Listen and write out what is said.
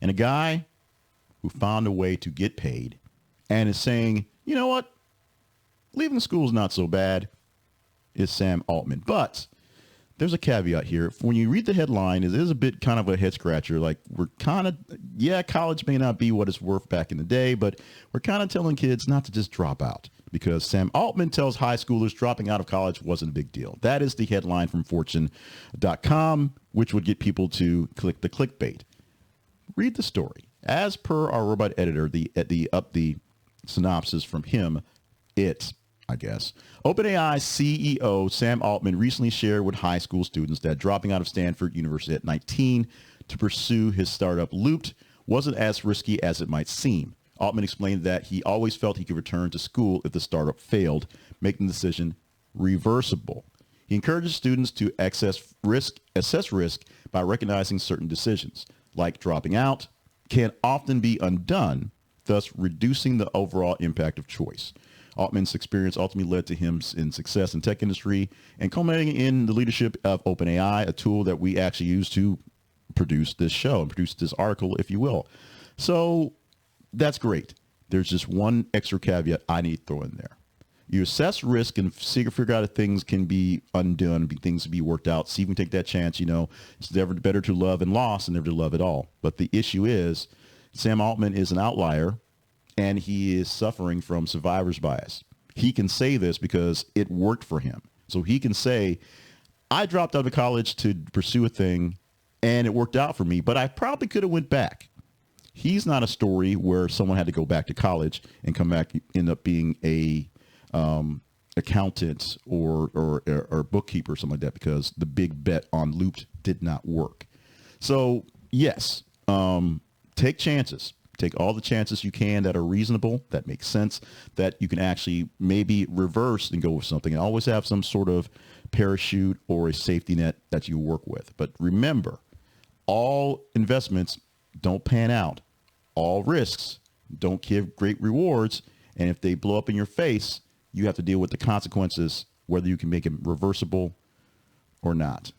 And a guy who found a way to get paid and is saying, you know what, leaving school is not so bad, is Sam Altman. But there's a caveat here. When you read the headline, it is a bit kind of a head scratcher. Like, we're kind of, yeah, college may not be what it's worth back in the day, but we're kind of telling kids not to just drop out, because Sam Altman tells high schoolers dropping out of college wasn't a big deal. That is the headline from Fortune.com, which would get people to click the clickbait. Read the story. As per our robot editor, the synopsis from him, I guess. OpenAI CEO Sam Altman recently shared with high school students that dropping out of Stanford University at 19 to pursue his startup Loopt wasn't as risky as it might seem. Altman explained that he always felt he could return to school if the startup failed, making the decision reversible. He encourages students to assess risk by recognizing certain decisions, like dropping out, can often be undone, thus reducing the overall impact of choice. Altman's experience ultimately led to him in success in tech industry and culminating in the leadership of OpenAI, a tool that we actually use to produce this show and produce this article, if you will. So that's great. There's just one extra caveat I need to throw in there. You assess risk and figure out if things can be undone, things can be worked out. See if you can take that chance. It's never better to love and loss than never to love at all. But the issue is Sam Altman is an outlier, and he is suffering from survivor's bias. He can say this because it worked for him. So he can say, I dropped out of college to pursue a thing, and it worked out for me, but I probably could have went back. He's not a story where someone had to go back to college and come back, end up being a accountant or bookkeeper or something like that, because the big bet on Loopt did not work. So yes, take chances. Take all the chances you can that are reasonable, that make sense, that you can actually maybe reverse and go with something. And always have some sort of parachute or a safety net that you work with. But remember, all investments don't pan out. All risks don't give great rewards. And if they blow up in your face, you have to deal with the consequences, whether you can make it reversible or not.